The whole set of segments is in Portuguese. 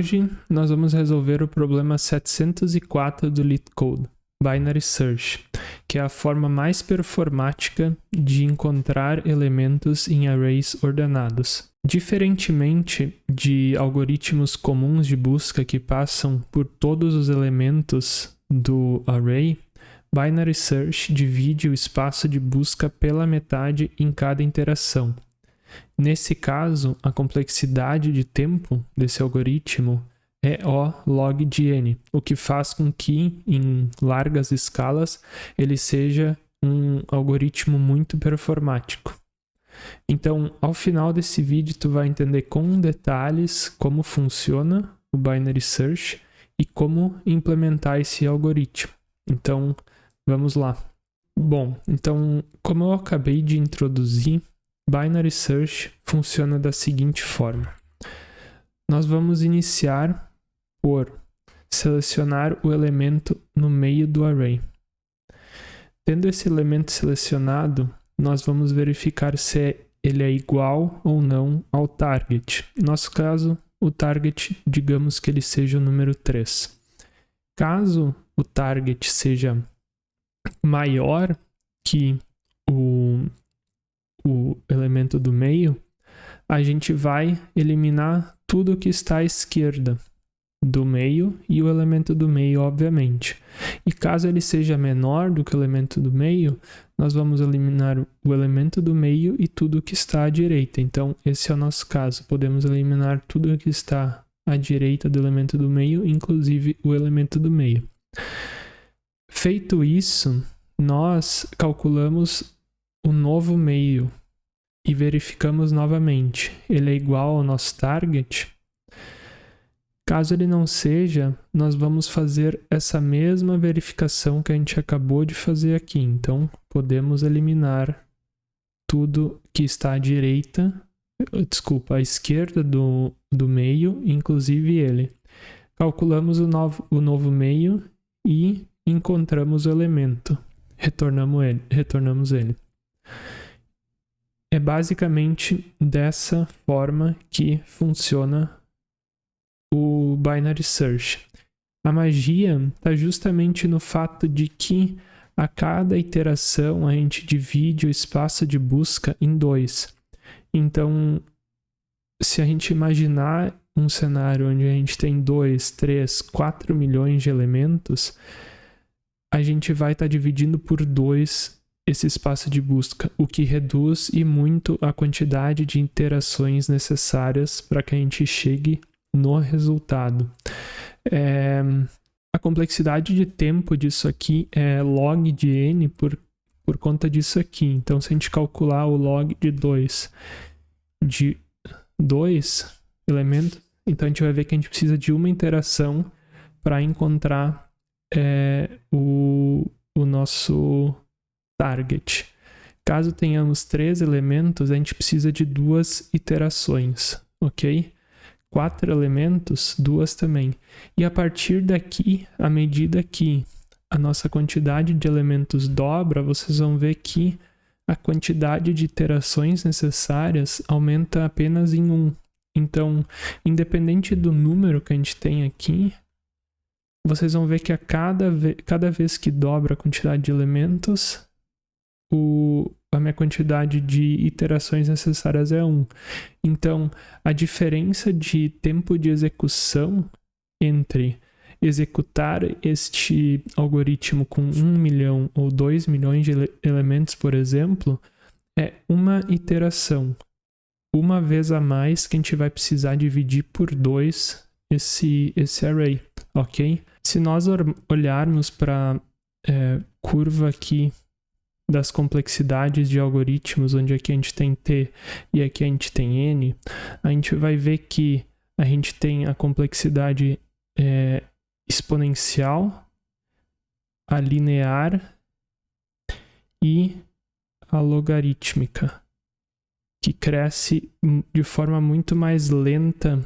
Hoje nós vamos resolver o problema 704 do LeetCode, Binary Search, que é a forma mais performática de encontrar elementos em arrays ordenados. Diferentemente de algoritmos comuns de busca que passam por todos os elementos do array, Binary Search divide o espaço de busca pela metade em cada interação. Nesse caso, a complexidade de tempo desse algoritmo é O log de n, o que faz com que, em largas escalas, ele seja um algoritmo muito performático. Então, ao final desse vídeo, tu vai entender com detalhes como funciona o Binary Search e como implementar esse algoritmo. Então, vamos lá. Bom, então, como eu acabei de introduzir, Binary Search funciona da seguinte forma. Nós vamos iniciar por selecionar o elemento no meio do array. Tendo esse elemento selecionado, nós vamos verificar se ele é igual ou não ao target. No nosso caso, o target, digamos que ele seja o número 3. Caso o target seja maior que o elemento do meio, a gente vai eliminar tudo que está à esquerda do meio e o elemento do meio, obviamente. E caso ele seja menor do que o elemento do meio, nós vamos eliminar o elemento do meio e tudo que está à direita. Então, esse é o nosso caso. Podemos eliminar tudo que está à direita do elemento do meio, inclusive o elemento do meio. Feito isso, nós calculamos o novo meio e verificamos novamente. Ele é igual ao nosso target? Caso ele não seja, nós vamos fazer essa mesma verificação que a gente acabou de fazer aqui. Então, podemos eliminar tudo que está à esquerda do meio, inclusive ele. Calculamos o novo meio e encontramos o elemento. Retornamos ele. É basicamente dessa forma que funciona o Binary Search. A magia está justamente no fato de que a cada iteração a gente divide o espaço de busca em 2. Então, se a gente imaginar um cenário onde a gente tem 2, 3, 4 milhões de elementos, a gente vai estar dividindo por 2 esse espaço de busca, o que reduz e muito a quantidade de interações necessárias para que a gente chegue no resultado. A complexidade de tempo disso aqui é log de n por conta disso aqui. Então, se a gente calcular o log de 2 elementos, então a gente vai ver que a gente precisa de uma interação para encontrar o nosso target. Caso tenhamos 3 elementos, a gente precisa de 2 iterações, ok? 4 elementos, 2 também. E a partir daqui, à medida que a nossa quantidade de elementos dobra, vocês vão ver que a quantidade de iterações necessárias aumenta apenas em 1. Então, independente do número que a gente tem aqui, vocês vão ver que a cada vez que dobra a quantidade de elementos, a minha quantidade de iterações necessárias é 1. Então, a diferença de tempo de execução entre executar este algoritmo com 1 milhão ou 2 milhões de elementos, por exemplo, é uma iteração. Uma vez a mais que a gente vai precisar dividir por 2 esse array, ok? Se nós olharmos para a curva aqui das complexidades de algoritmos, onde aqui a gente tem T e aqui a gente tem N, a gente vai ver que a gente tem a complexidade exponencial, a linear e a logarítmica, que cresce de forma muito mais lenta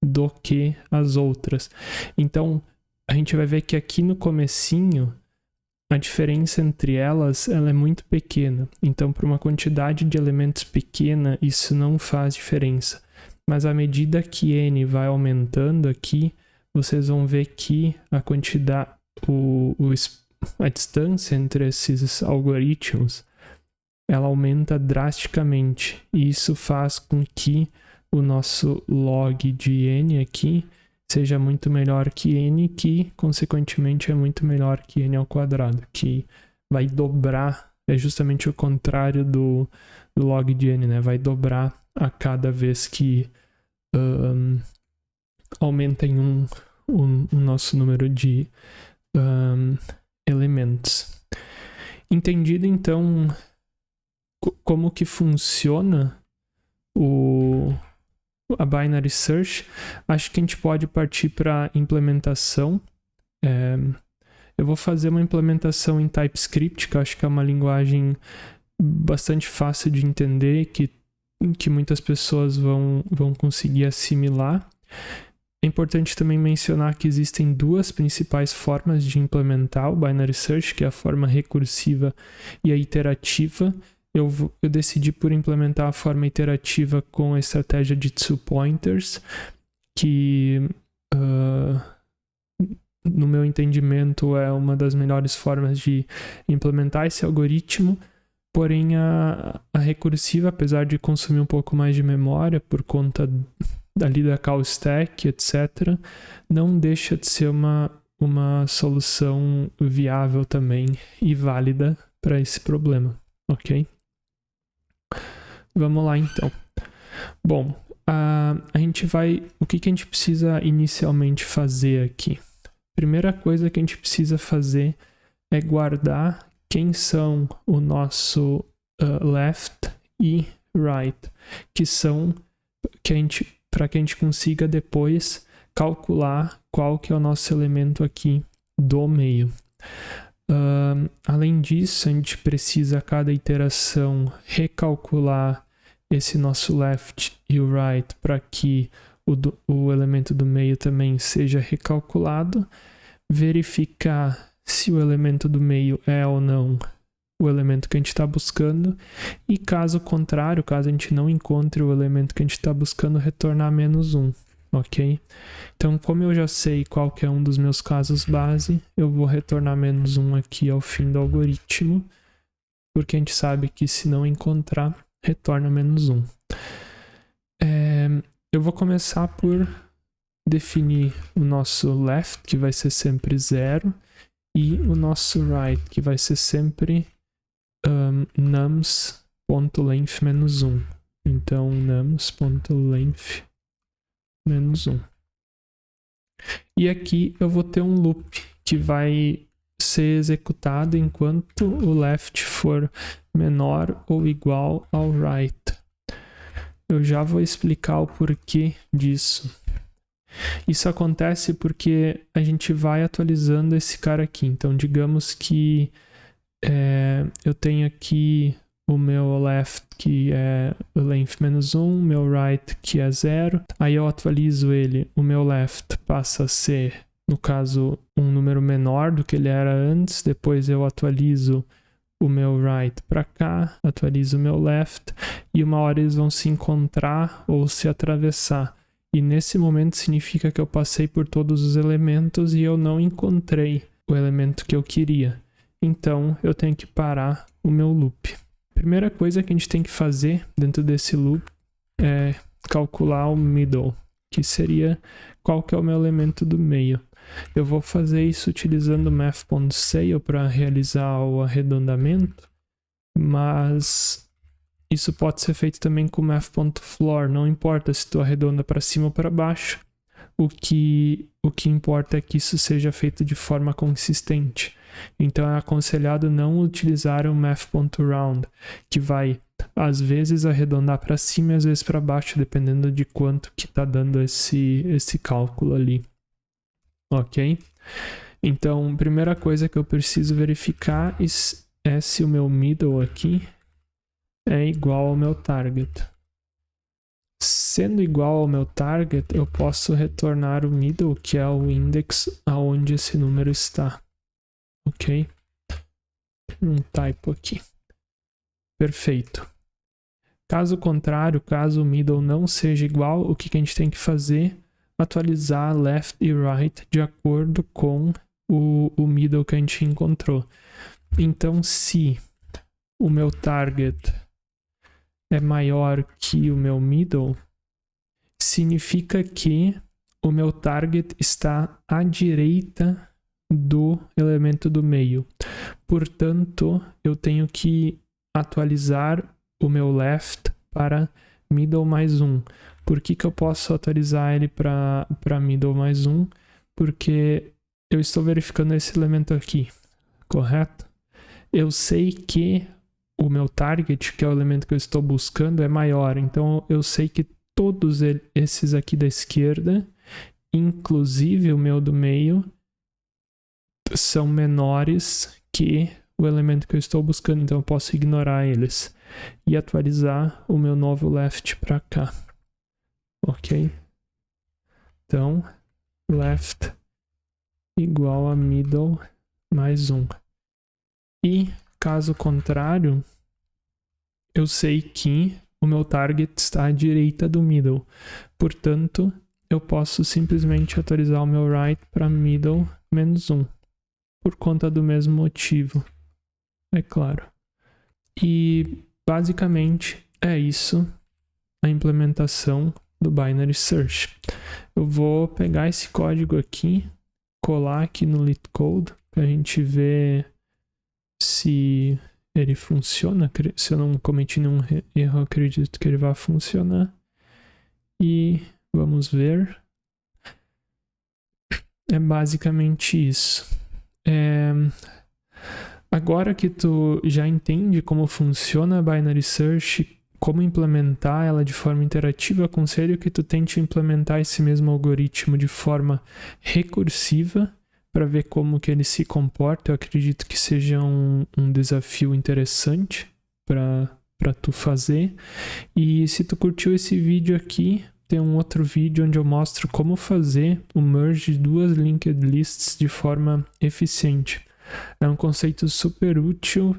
do que as outras. Então, a gente vai ver que aqui no comecinho, a diferença entre elas ela é muito pequena. Então, para uma quantidade de elementos pequena, isso não faz diferença. mas à medida que n vai aumentando aqui, vocês vão ver que a quantidade, a distância entre esses algoritmos, ela aumenta drasticamente. E isso faz com que o nosso log de n aqui seja muito melhor que n, que consequentemente é muito melhor que n ao quadrado, que vai dobrar, é justamente o contrário do log de n, né? Vai dobrar a cada vez que aumenta em o nosso número de elementos. Entendido então como que funciona a binary search, acho que a gente pode partir para a implementação. Eu vou fazer uma implementação em TypeScript, que eu acho que é uma linguagem bastante fácil de entender, que muitas pessoas vão conseguir assimilar. É importante também mencionar que existem duas principais formas de implementar o binary search, que é a forma recursiva e a iterativa. Eu decidi por implementar a forma iterativa com a estratégia de 2 pointers, que no meu entendimento é uma das melhores formas de implementar esse algoritmo. Porém, a recursiva, apesar de consumir um pouco mais de memória por conta ali da call stack, etc., não deixa de ser uma solução viável também e válida para esse problema, ok? Vamos lá, então. Bom, o que a gente precisa inicialmente fazer aqui? Primeira coisa que a gente precisa fazer é guardar quem são o nosso left e right, que são para que a gente consiga depois calcular qual que é o nosso elemento aqui do meio. Além disso, a gente precisa a cada iteração recalcular esse nosso left e o right para que o elemento do meio também seja recalculado, verificar se o elemento do meio é ou não o elemento que a gente está buscando, e caso contrário, caso a gente não encontre o elemento que a gente está buscando, retornar -1, ok? Então, como eu já sei qual que é um dos meus casos base, eu vou retornar -1 aqui ao fim do algoritmo, porque a gente sabe que se não encontrar, retorna -1. Eu vou começar por definir o nosso left, que vai ser sempre 0, e o nosso right, que vai ser sempre nums.length -1. Então, nums.length -1. E aqui eu vou ter um loop que vai ser executado enquanto o left for menor ou igual ao right. Eu já vou explicar o porquê disso. Isso acontece porque a gente vai atualizando esse cara aqui. Então, digamos que eu tenho aqui o meu left, que é o length -1, meu right, que é 0. Aí eu atualizo ele, o meu left passa a ser, no caso, um número menor do que ele era antes. Depois eu atualizo o meu right para cá, atualizo o meu left, e uma hora eles vão se encontrar ou se atravessar. E nesse momento significa que eu passei por todos os elementos e eu não encontrei o elemento que eu queria. Então, eu tenho que parar o meu loop. Primeira coisa que a gente tem que fazer dentro desse loop é calcular o middle, que seria qual que é o meu elemento do meio. Eu vou fazer isso utilizando o math.sale para realizar o arredondamento, mas isso pode ser feito também com math.floor. Não importa se tu arredonda para cima ou para baixo, o que importa é que isso seja feito de forma consistente. Então é aconselhado não utilizar o math.round, que vai às vezes arredondar para cima e às vezes para baixo, dependendo de quanto que está dando esse cálculo ali. Ok? Então, primeira coisa que eu preciso verificar é se o meu middle aqui é igual ao meu target. Sendo igual ao meu target, eu posso retornar o middle, que é o index aonde esse número está. Ok? Um typo aqui. Perfeito. Caso contrário, caso o middle não seja igual, o que a gente tem que fazer? Atualizar left e right de acordo com o middle que a gente encontrou. Então, se o meu target é maior que o meu middle, significa que o meu target está à direita do elemento do meio. Portanto, eu tenho que atualizar o meu left para middle mais 1. Por que eu posso atualizar ele para middle mais 1? Porque eu estou verificando esse elemento aqui, correto? Eu sei que o meu target, que é o elemento que eu estou buscando, é maior. Então, eu sei que todos esses aqui da esquerda, inclusive o meu do meio, são menores que o elemento que eu estou buscando. Então, eu posso ignorar eles e atualizar o meu novo left para cá. Ok? Então, left igual a middle mais 1. E, caso contrário, eu sei que o meu target está à direita do middle. Portanto, eu posso simplesmente atualizar o meu right para middle menos 1. Por conta do mesmo motivo, é claro. E, basicamente, é isso a implementação do Binary Search. Eu vou pegar esse código aqui, colar aqui no LeetCode, para a gente ver se ele funciona. Se eu não cometi nenhum erro, acredito que ele vai funcionar. E vamos ver. É basicamente isso. Agora que tu já entende como funciona a Binary Search, como implementar ela de forma interativa, eu aconselho que tu tente implementar esse mesmo algoritmo de forma recursiva para ver como que ele se comporta. Eu acredito que seja um desafio interessante para tu fazer. E se tu curtiu esse vídeo aqui, tem um outro vídeo onde eu mostro como fazer o merge de duas linked lists de forma eficiente. É um conceito super útil,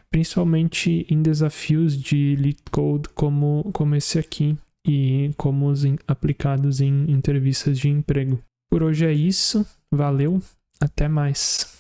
principalmente em desafios de LeetCode como esse aqui e como os aplicados em entrevistas de emprego. Por hoje é isso, valeu, até mais.